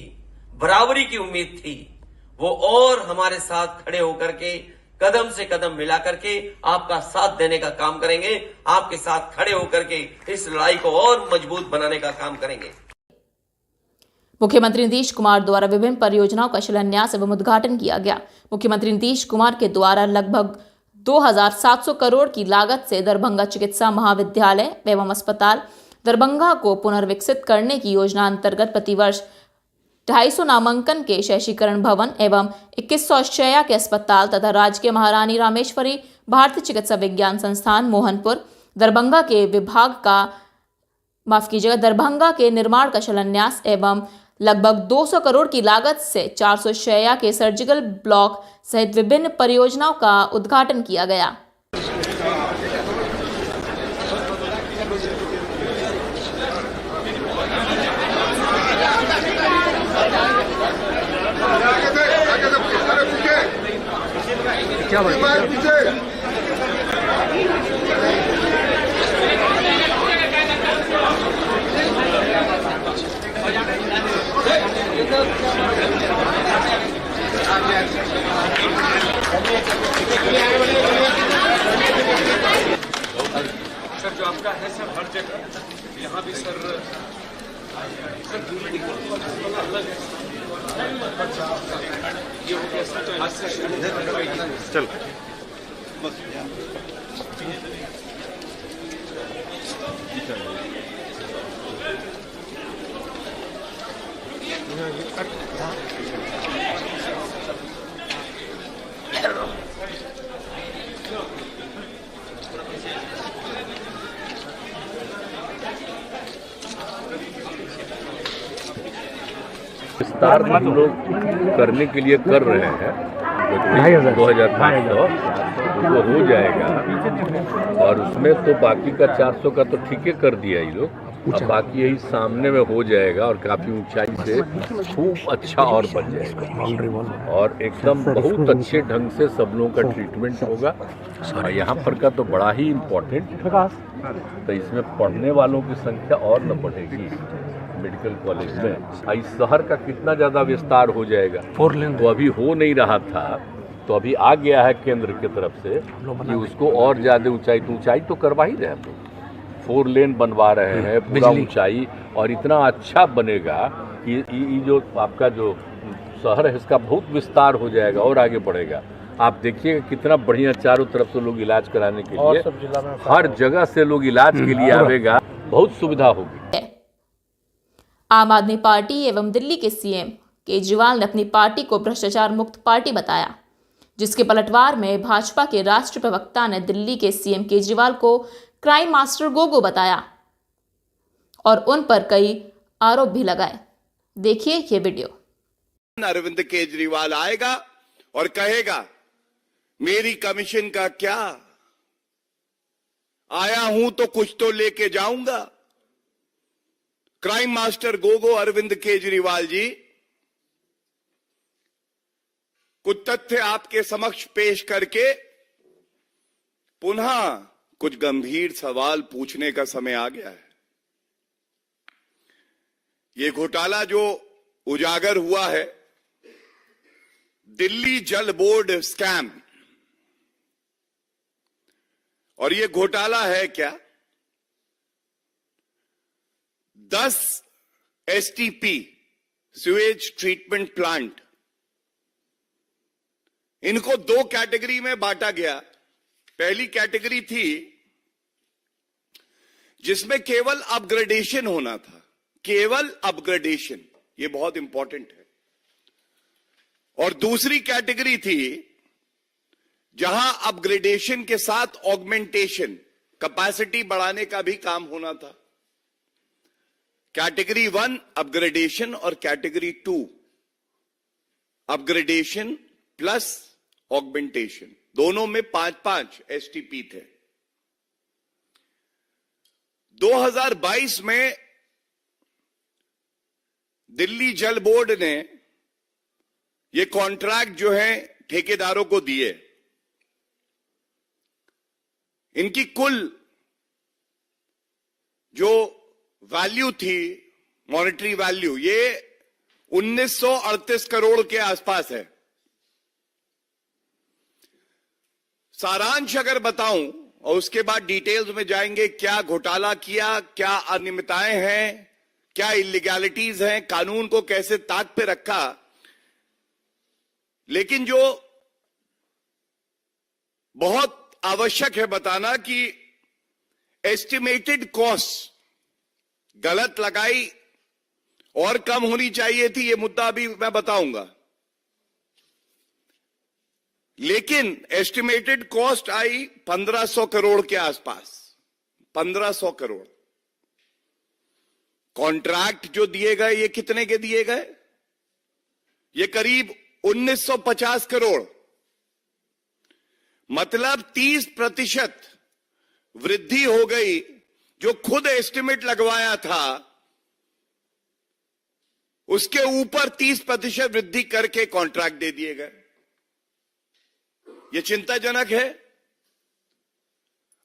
बराबरी की उम्मीद थी, वो और हमारे साथ खड़े होकर के कदम से कदम मिला करके आपका साथ देने का काम करेंगे, आपके साथ खड़े होकर के इस लड़ाई को और मजबूत बनाने का काम करेंगे। मुख्यमंत्री नीतीश कुमार द्वारा विभिन्न परियोजनाओं का शिलान्यास एवं उद्घाटन किया गया। मुख्यमंत्री नीतीश कुमार के द्वारा लगभग 2700 करोड़ की लागत से दरभंगा चिकित्सा महाविद्यालय एवं अस्पताल दरभंगा को पुनर्विकसित करने की योजना अंतर्गत प्रतिवर्ष 250 नामांकन के शैक्षिकरण भवन एवं 2100 शैय्या के अस्पताल तथा राजकीय महारानी रामेश्वरी भारतीय चिकित्सा विज्ञान संस्थान मोहनपुर दरभंगा के निर्माण का शिलान्यास एवं लगभग 200 करोड़ की लागत से 400 शैय्या के सर्जिकल ब्लॉक सहित विभिन्न परियोजनाओं का उद्घाटन किया गया। सर जो आपका है सर हर जगह यहाँ भी सर दूरी अलग है। ये हो गया सर, तो आज से चल विस्तार हम लोग करने के लिए कर रहे हैं 2500 वो हो जाएगा और उसमें तो बाकी का 400 का तो ठीक है कर दिया ये लोग। अब बाकी यही सामने में हो जाएगा और काफी ऊंचाई से खूब अच्छा और बन जाएगा और एकदम बहुत अच्छे ढंग से सब लोगों का ट्रीटमेंट होगा। और यहाँ पर का तो बड़ा ही इम्पोर्टेंट, तो इसमें पढ़ने वालों की संख्या और न बढ़ेगी मेडिकल कॉलेज में। इस शहर का कितना ज़्यादा विस्तार हो जाएगा, तो अभी हो नहीं रहा था, तो अभी आ गया है केंद्र की तरफ से कि उसको और ज़्यादा ऊंचाई तो करवा ही रहे हैं हम लोग। 4 लेन बनवा रहे हैं पूरा ऊंचाई, और इतना अच्छा बनेगा कि ये जो आपका जो शहर है इसका बहुत विस्तार हो जाएगा और आगे बढ़ेगा। आप देखिएगा कितना बढ़िया चारों तरफ से लोग इलाज कराने के लिए, हर जगह से लोग इलाज के लिए आवेगा, बहुत सुविधा होगी। आम आदमी पार्टी एवं दिल्ली के सीएम केजरीवाल ने अपनी पार्टी को भ्रष्टाचार मुक्त पार्टी बताया, जिसके पलटवार में भाजपा के राष्ट्रीय प्रवक्ता ने दिल्ली के सीएम केजरीवाल को क्राइम मास्टर गोगो बताया और उन पर कई आरोप भी लगाए। देखिए ये वीडियो। अरविंद केजरीवाल आएगा और कहेगा मेरी कमीशन का क्या, आया हूं तो कुछ तो लेके जाऊंगा। क्राइम मास्टर गोगो अरविंद केजरीवाल जी, कुछ तथ्य आपके समक्ष पेश करके पुनः कुछ गंभीर सवाल पूछने का समय आ गया है। ये घोटाला जो उजागर हुआ है, दिल्ली जल बोर्ड स्कैम, और ये घोटाला है क्या? 10 एसटीपी सीवेज ट्रीटमेंट प्लांट, इनको 2 कैटेगरी में बांटा गया। पहली कैटेगरी थी जिसमें केवल अपग्रेडेशन होना था, केवल अपग्रेडेशन, ये बहुत इंपॉर्टेंट है। और दूसरी कैटेगरी थी जहां अपग्रेडेशन के साथ ऑगमेंटेशन, कैपेसिटी बढ़ाने का भी काम होना था। कैटेगरी 1 अपग्रेडेशन और कैटेगरी 2 अपग्रेडेशन प्लस ऑगमेंटेशन, दोनों में 5-5 एसटीपी थे। 2022 में दिल्ली जल बोर्ड ने ये कॉन्ट्रैक्ट जो है ठेकेदारों को दिए। इनकी कुल जो वैल्यू थी, मॉनेटरी वैल्यू, ये 1938 करोड़ के आसपास है। सारांश अगर बताऊं और उसके बाद डिटेल्स में जाएंगे, क्या घोटाला किया, क्या अनियमितताएं हैं, क्या इलीगैलिटीज हैं, कानून को कैसे ताक पे रखा। लेकिन जो बहुत आवश्यक है बताना कि एस्टिमेटेड कॉस्ट गलत लगाई और कम होनी चाहिए थी, ये मुद्दा अभी मैं बताऊंगा। लेकिन एस्टिमेटेड कॉस्ट आई 1500 करोड़ के आसपास, 1500 करोड़। कॉन्ट्रैक्ट जो दिए गए ये कितने के दिए गए? ये करीब 1950 करोड़, मतलब 30% वृद्धि हो गई। जो खुद एस्टिमेट लगवाया था उसके ऊपर 30% वृद्धि करके कॉन्ट्रैक्ट दे दिए गए। ये चिंताजनक है।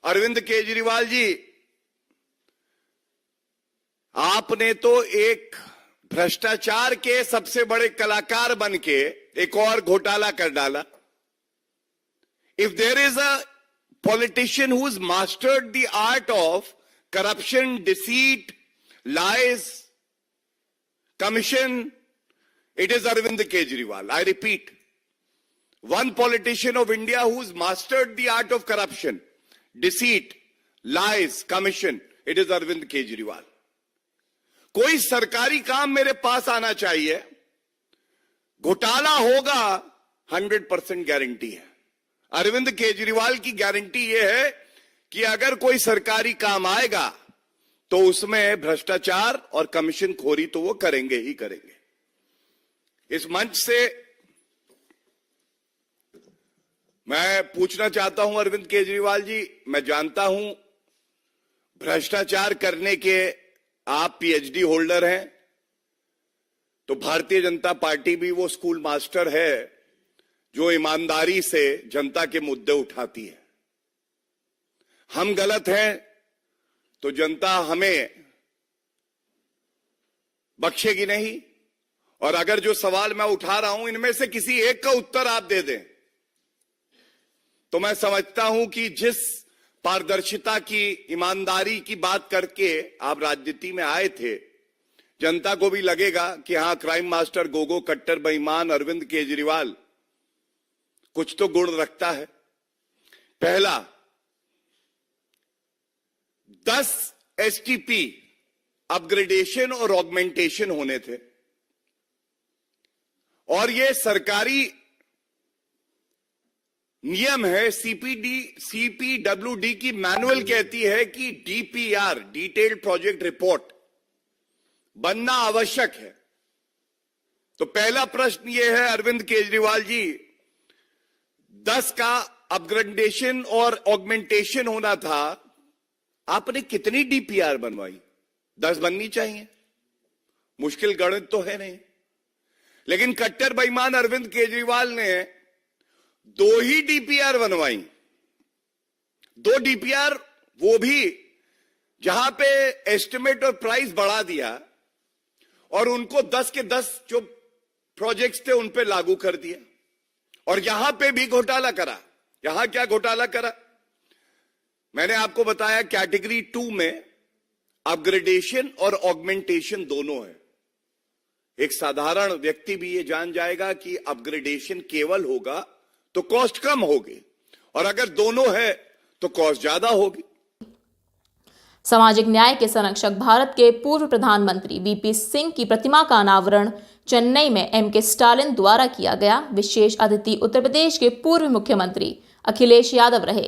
अरविंद केजरीवाल जी, आपने तो एक भ्रष्टाचार के सबसे बड़े कलाकार बनके एक और घोटाला कर डाला। If there is a politician who's mastered the art of corruption, deceit, lies, commission, it is Arvind Kejriwal. I repeat, one politician of India who's mastered the art of corruption, deceit, lies, commission, it is Arvind Kejriwal. कोई सरकारी काम मेरे पास आना चाहिए, घोटाला होगा, 100% guarantee है। अरविंद केजरीवाल की गारंटी यह है कि अगर कोई सरकारी काम आएगा तो उसमें भ्रष्टाचार और कमीशन खोरी तो वो करेंगे ही करेंगे। इस मंच से मैं पूछना चाहता हूं अरविंद केजरीवाल जी, मैं जानता हूं भ्रष्टाचार करने के आप पीएचडी होल्डर हैं, तो भारतीय जनता पार्टी भी वो स्कूल मास्टर है जो ईमानदारी से जनता के मुद्दे उठाती है। हम गलत हैं तो जनता हमें बख्शेगी नहीं, और अगर जो सवाल मैं उठा रहा हूं इनमें से किसी एक का उत्तर आप दे दें तो मैं समझता हूं कि जिस पारदर्शिता की, ईमानदारी की बात करके आप राजनीति में आए थे, जनता को भी लगेगा कि हां, क्राइम मास्टर गोगो कट्टर बेईमान अरविंद केजरीवाल कुछ तो गुण रखता है। पहला, 10 एसटीपी अपग्रेडेशन और ऑगमेंटेशन होने थे, और ये सरकारी नियम है। सीपीडब्ल्यूडी की मैनुअल कहती है कि डीपीआर, डिटेल्ड प्रोजेक्ट रिपोर्ट, बनना आवश्यक है। तो पहला प्रश्न यह है अरविंद केजरीवाल जी, 10 का अपग्रेडेशन और ऑगमेंटेशन होना था, आपने कितनी डीपीआर बनवाई? 10 बननी चाहिए, मुश्किल गणित तो है नहीं। लेकिन कट्टर बेईमान अरविंद केजरीवाल ने 2 ही डीपीआर बनवाई। 2 डीपीआर, वो भी जहां पे एस्टिमेट और प्राइस बढ़ा दिया, और उनको 10 के 10 जो प्रोजेक्ट्स थे उन पे लागू कर दिया, और यहां पे भी घोटाला करा। यहां क्या घोटाला करा? मैंने आपको बताया कैटेगरी 2 में अपग्रेडेशन और ऑगमेंटेशन दोनों है। एक साधारण व्यक्ति भी ये जान जाएगा कि अपग्रेडेशन केवल होगा तो कॉस्ट कम होगी, और अगर दोनों है तो कॉस्ट ज्यादा होगी। सामाजिक न्याय के संरक्षक भारत के पूर्व प्रधानमंत्री वीपी सिंह की प्रतिमा का अनावरण चेन्नई में एमके स्टालिन द्वारा किया गया। विशेष अतिथि उत्तर प्रदेश के पूर्व मुख्यमंत्री अखिलेश यादव रहे।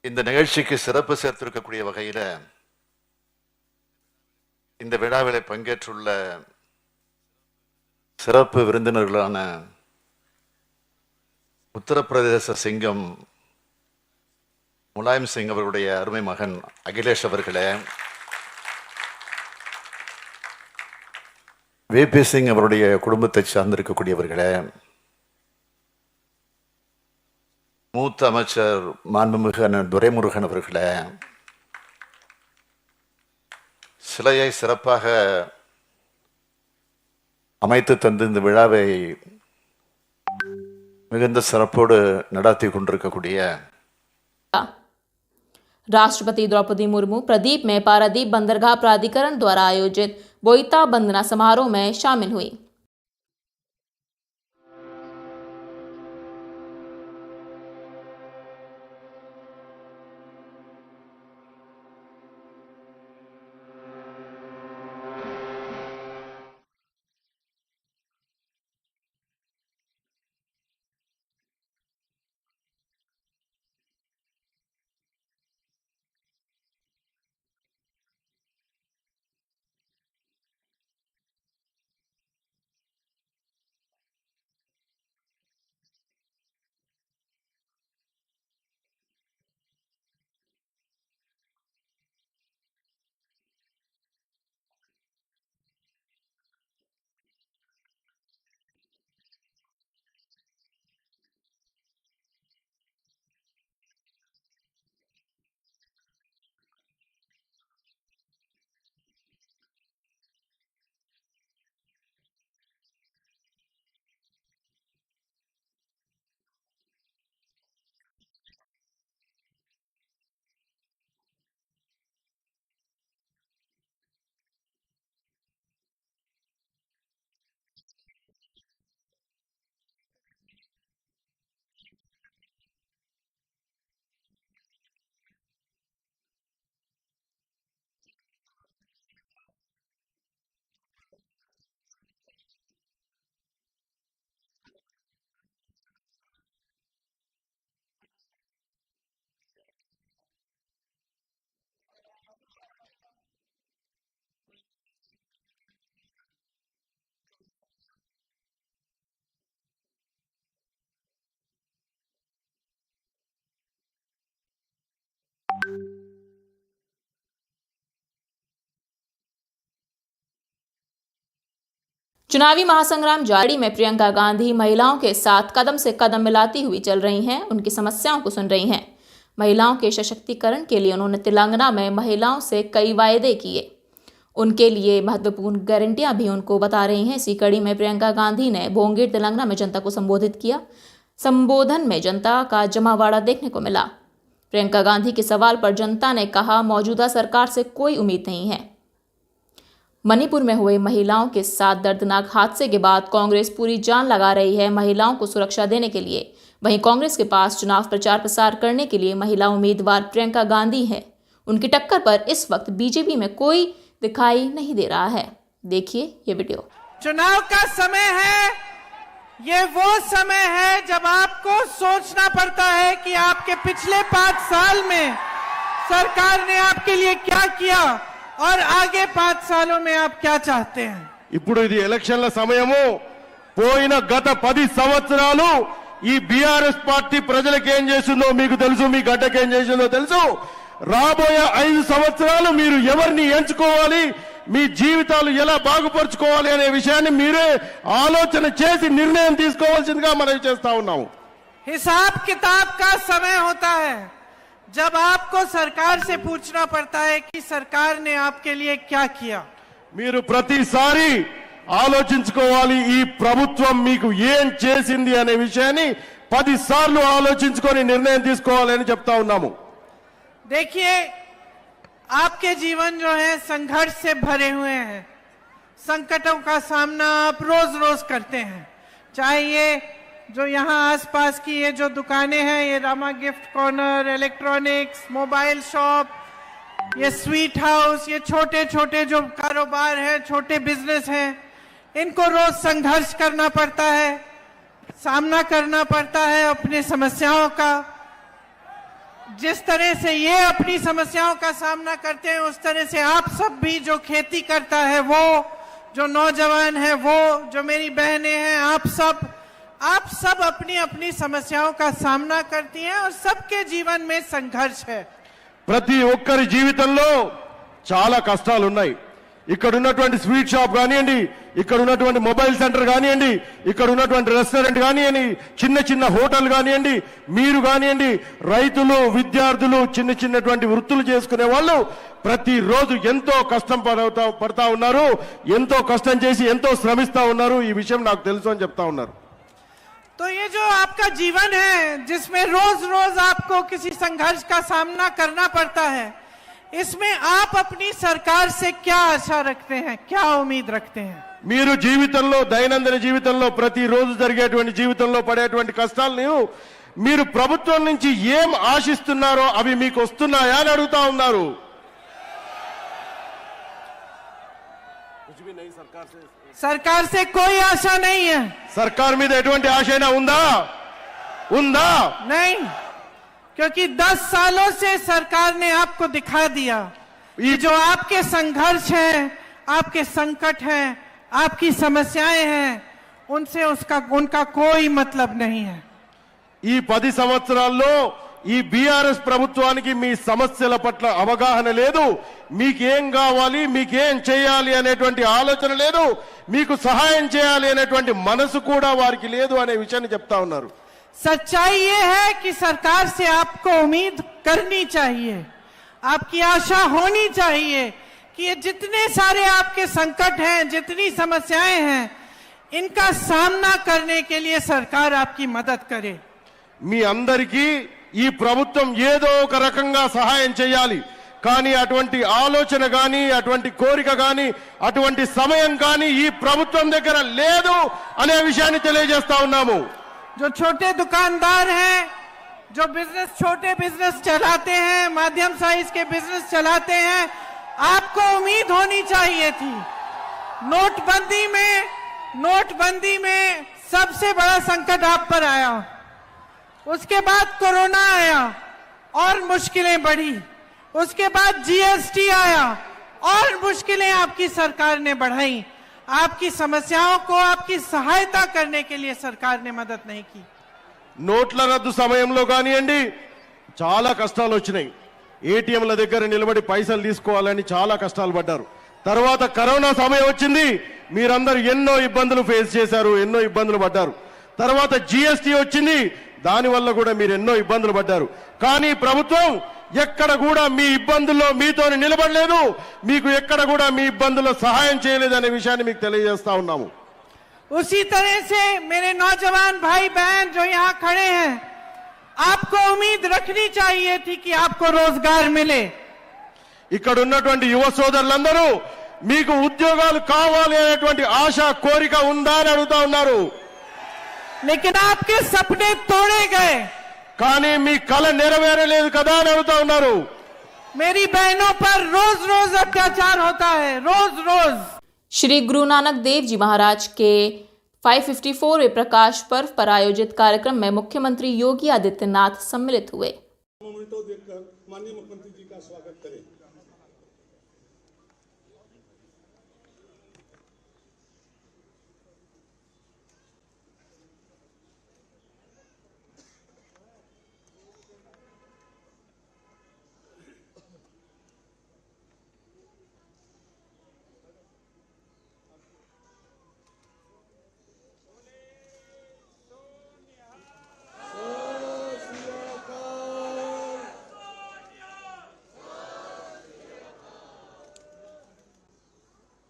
இந்த நிகழ்ச்சிக்கு சிறப்பு சேர்த்திருக்கக்கூடிய வகையில் இந்த விழாவில் பங்கேற்றுள்ள சிறப்பு விருந்தினர்களான உத்தரப்பிரதேச சிங்கம் முலாயம் சிங் அவர்களுடைய அருமை மகன் அகிலேஷ் அவர்களே, விபி சிங் அவருடைய குடும்பத்தை சார்ந்திருக்கக்கூடியவர்களே, மூத்த அமைச்சர் மாண்புமிகு அண்ணன் துரைமுருகன் அவர்களே, சிலையை சிறப்பாக அமைத்து தந்து இந்த விழாவை மிகுந்த சிறப்போடு நடத்தி கொண்டிருக்கக்கூடிய राष्ट्रपति द्रौपदी मुर्मू प्रदीप में पारादीप बंदरगाह प्राधिकरण द्वारा आयोजित बोईता बंदना समारोह में शामिल हुई। चुनावी महासंग्राम जारी में प्रियंका गांधी महिलाओं के साथ कदम से कदम मिलाती हुई चल रही हैं, उनकी समस्याओं को सुन रही हैं। महिलाओं के सशक्तिकरण के लिए उन्होंने तेलंगाना में महिलाओं से कई वायदे किए, उनके लिए महत्वपूर्ण गारंटियां भी उनको बता रही हैं। इसी कड़ी में प्रियंका गांधी ने बोंगेर तेलंगाना में जनता को संबोधित किया। संबोधन में जनता का जमावड़ा देखने को मिला। प्रियंका गांधी के सवाल पर जनता ने कहा, मौजूदा सरकार से कोई उम्मीद नहीं है। मणिपुर में हुए महिलाओं के साथ दर्दनाक हादसे के बाद कांग्रेस पूरी जान लगा रही है महिलाओं को सुरक्षा देने के लिए। वहीं कांग्रेस के पास चुनाव प्रचार प्रसार करने के लिए महिला उम्मीदवार प्रियंका गांधी है। उनकी टक्कर पर इस वक्त बीजेपी में कोई दिखाई नहीं दे रहा है। देखिए ये वीडियो। चुनाव का समय है, ये वो समय है जब आपको सोचना पड़ता है कि आपके पिछले 5 साल में सरकार ने आपके लिए क्या किया और आगे 5 सालों में आप क्या चाहते हैं। ఇప్పుడు ఇది ఎలక్షన్ల సమయము. పోయిన గత 10 సంవత్సరాలు ఈ బీఆర్ఎస్ పార్టీ ప్రజలకు ఏం చేసిందో మీకు తెలుసు, మీ గడ్డకి ఏం చేసిందో తెలుసు. రాబోయే 5 సంవత్సరాలు మీరు ఎవరిని ఎంచుకోవాలి, మీ జీవితాలు ఎలా బాగుపరుచుకోవాలి అనే విషయాన్ని మీరే ఆలోచన చేసి నిర్ణయం తీసుకోవాల్సిందిగా మనం చేస్తా ఉన్నాము. हिसाब किताब का समय होता है जब आपको सरकार से पूछना पड़ता है कि सरकार ने आपके लिए क्या किया। మీరు ప్రతిసారి ఆలోచించుకోవాలి ఈ ప్రభుత్వం మీకు ఏం చేసింది అనే విషయాన్ని 10 సార్లు ఆలోచించుకొని నిర్ణయం తీసుకోవాలని చెప్తా ఉన్నాము. देखिए, आपके जीवन जो है संघर्ष से भरे हुए हैं। संकटों का सामना आप रोज रोज करते हैं। चाहे ये जो यहाँ आसपास की ये जो दुकानें हैं, ये Rama gift corner, electronics, mobile shop, ये स्वीट हाउस, ये छोटे छोटे जो कारोबार है, छोटे बिजनेस हैं, इनको रोज संघर्ष करना पड़ता है, सामना करना पड़ता है अपनी समस्याओं का। जिस तरह से ये अपनी समस्याओं का सामना करते हैं, उस तरह से आप सब भी जो खेती करता है वो, जो नौजवान है वो, जो मेरी बहनें हैं, आप सब अपनी अपनी समस्याओं का सामना करती हैं और सबके जीवन में संघर्ष है। ప్రతి ఒక్కరి జీవితంలో చాలా కష్టాలు ఉన్నాయి. ఇక్కడ ఉన్నటువంటి స్వీట్ షాప్ కానివ్వండి, ఇక్కడ ఉన్నటువంటి మొబైల్ సెంటర్ కానివ్వండి, ఇక్కడ ఉన్నటువంటి రెస్టారెంట్ కానివ్వండి, చిన్న చిన్న హోటల్ కానివ్వండి, మీరు కానివ్వండి, రైతులు, విద్యార్థులు, చిన్నటువంటి వృత్తులు చేసుకునే వాళ్ళు ప్రతిరోజు ఎంతో కష్టం పడతా ఉన్నారు, ఎంతో కష్టం చేసి ఎంతో శ్రమిస్తా ఉన్నారు. ఈ విషయం నాకు తెలుసు అని చెప్తా ఉన్నారు. तो ये जो आपका जीवन है जिसमें रोज रोज आपको किसी संघर्ष का सामना करना पड़ता है, इसमें आप अपनी सरकार से क्या आशा रखते हैं, क्या उम्मीद रखते हैं? మీరు జీవితంలో, దైనందిన జీవితంలో, ప్రతిరోజు జరిగేటువంటి జీవితంలో పడేటువంటి కష్టాలను మీరు ప్రభుత్వం నుంచి ఏం ఆశిస్తున్నారో అవి మీకు వస్తున్నాయా అని అడుగుతా ఉన్నారు. सरकार से कोई आशा नहीं है. सरकार మీద ఎటువంటి ఆశ అయినా ఉందా? नहीं, क्योंकि 10 सालों से सरकार ने आपको दिखा दिया ये जो आपके संघर्ष हैं, आपके संकट हैं, आपकी समस्याएं हैं, उनसे उनका कोई मतलब नहीं है. ఈ 10 సంవత్సరాల్లో ఈ బీఆర్ఎస్ ప్రభుత్వానికి మీ సమస్యల పట్ల అవగాహన లేదు, మీకేం కావాలి, మీకేం చేయాలి అనేటువంటి ఆలోచన లేదు, మీకు సహాయం చేయాలి అనేటువంటి మనసు కూడా వారికి లేదు అనే విషయాన్ని చెప్తా ఉన్నారు. सच्चाई ये है कि सरकार से आपको उम्मीद करनी चाहिए, आपकी आशा होनी चाहिए कि ये जितने सारे आपके संकट हैं, जितनी समस्याएं हैं, इनका सामना करने के लिए सरकार आपकी मदद करे. మీ అందరికీ ఈ ప్రభుత్వం ఏదో ఒక రకంగా సహాయం చేయాలి, కానీ అటువంటి ఆలోచన గాని, అటువంటి కోరిక గాని, అటువంటి సమయం గాని ఈ ప్రభుత్వం దగ్గర లేదు అనే విషయాన్ని తెలియజేస్తా ఉన్నాము. जो छोटे दुकानदार हैं, जो छोटे बिजनेस चलाते हैं, माध्यम साइज के बिजनेस चलाते हैं, आपको उम्मीद होनी चाहिए थी. नोटबंदी में सबसे बड़ा संकट आप पर आया, उसके बाद कोरोना आया और मुश्किलें बढ़ी, उसके बाद जीएसटी आया और मुश्किलें आपकी सरकार ने बढ़ाई. आपकी समस्याओं को आपकी सहायता करने के लिए सरकार ने मदद नहीं की. నోట్ల రద్దు సమయంలో కానివ్వండి చాలా కష్టాలు వచ్చినాయి. ఏటీఎంల దగ్గర నిలబడి పైసలు తీసుకోవాలని చాలా కష్టాలు పడ్డారు. తర్వాత కరోనా సమయం వచ్చింది, మీరందరూ ఎన్నో ఇబ్బందులు ఫేస్ చేశారు, ఎన్నో ఇబ్బందులు పడ్డారు. తర్వాత జిఎస్టీ వచ్చింది, దానివల్ల కూడా మీరు ఎన్నో ఇబ్బందులు పడ్డారు. కానీ ప్రభుత్వం ఎక్కడ కూడా మీ ఇబ్బందుల్లో మీతో నిలబడలేదు, మీకు ఎక్కడ కూడా మీ ఇబ్బందుల్లో సహాయం చేయలేదు అనే విషయాన్ని మీకు తెలియజేస్తా ఉన్నాము. उसी तरह से मेरे नौजवान भाई बहन जो यहाँ खड़े हैं, आपको उम्मीद रखनी चाहिए थी कि आपको रोजगार मिले. ఇక్కడ ఉన్నటువంటి యువ సోదరులందరూ మీకు ఉద్యోగాలు కావాలి అనేటువంటి ఆశ కోరిక ఉందా అని అడుగుతా ఉన్నారు. लेकिन आपके सपने तोड़े गए. కానీ మీ కల నెరవేరలేదు కదా అని అడుగుతా ఉన్నారు. मेरी बहनों पर रोज रोज अत्याचार होता है, रोज रोज. श्री गुरु नानक देव जी महाराज के 554वें प्रकाश पर्व पर आयोजित कार्यक्रम में मुख्यमंत्री योगी आदित्यनाथ सम्मिलित हुए. मोमेंटो देखकर माननीय मुख्यमंत्री जी का स्वागत करें.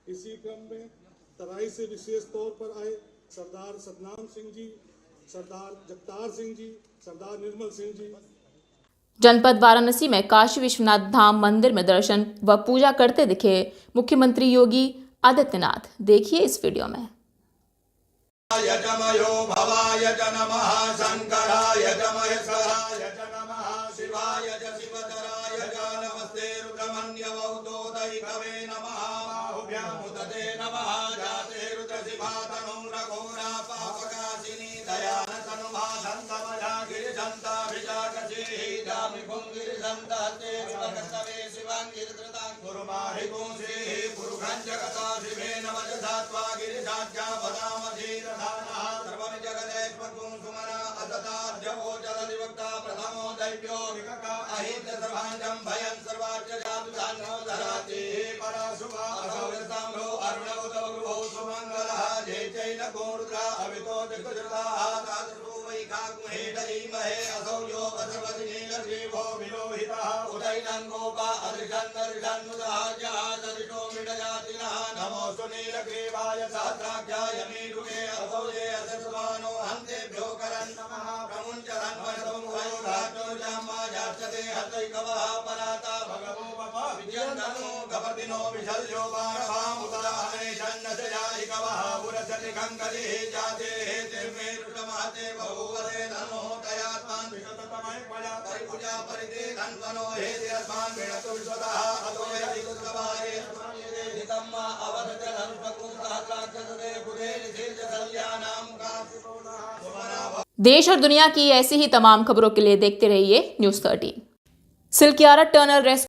इसी क्रम में तराई से विशेष तौर पर आए सरदार सतनाम सिंह जी, सरदार जगतार सिंह जी, सरदार निर्मल सिंह जी. जनपद वाराणसी में काशी विश्वनाथ धाम मंदिर में दर्शन व पूजा करते दिखे मुख्यमंत्री योगी आदित्यनाथ. देखिए इस वीडियो में. यजमयो भवाय च नमः, शंकराय च महेश्वराय च नमः, शिवाय च शिवधराय च नमस्ते रुद्रमन्यवौतोदैकवे नमः, बाहुभ्यां उदते नमः, जाते रुद्रशिवातनुं रघोरा पापकाशिनी दयानतनुभा सन्तमया गिरिशन्ताभिजागशीः जामिभुं गिरिशन्तहस्ते शिवकर्तवे शिवाङ्गिरिधृतां कुरुमाहिपुंसीः पुरुषं जगता शिवे नमः त्वा गिरिशाख्या पदामधीरधानः सर्वं जगदेश्वकुं सुमना असताद्यवो जलदिवक्ता प्रथमो दैव्यो विकका अहित्य सर्वाञ्जं भयं सर्वार्च जातु धान्यो धराति परशुभा असौरसाम्भो अरुणवतवगृहो सुमङ्गलः जय चैलको रुद्रा अवितो दिग्गजृताः तादृशो वैकाकुहेटरीमहे असौ यो वसवति नीलग्रीवो विलोहितः उदैनं गोपा अदृशन्नदृशन्नुदः जहादृशो मृडजातिनः नमोऽस्तु नीलग्रीवाय सहस्राख्याय मीरुगे असौ ये असस्वानो हन्तेभ्यो करन् नमः प्रमुञ्चरन् वनसमुभयो धातुर्जामा जाचते हतैकवः पराता भगवो बपा विजयन्दनो गपतिनो विशल्यो बाणभामुदाहनेशन्नशयायिकवः पुरसति कङ्कलिः जाते तिर्मे रुषमहते बहुवदे नमो तयात्मान् विशततमय पया परिपूजा परिते धन्वनो हे तिरस्मान् विणतु विश्वतः अतो यदि कुतवारे हितम्मा अवदत धनुष्पकुंसहस्राक्षसदे बुधे निशीर्ष सल्यानां कासिकोना सुमना. देश और दुनिया की ऐसी ही तमाम खबरों के लिए देखते रहिए न्यूज़ 13. Silkyara tunnel rescue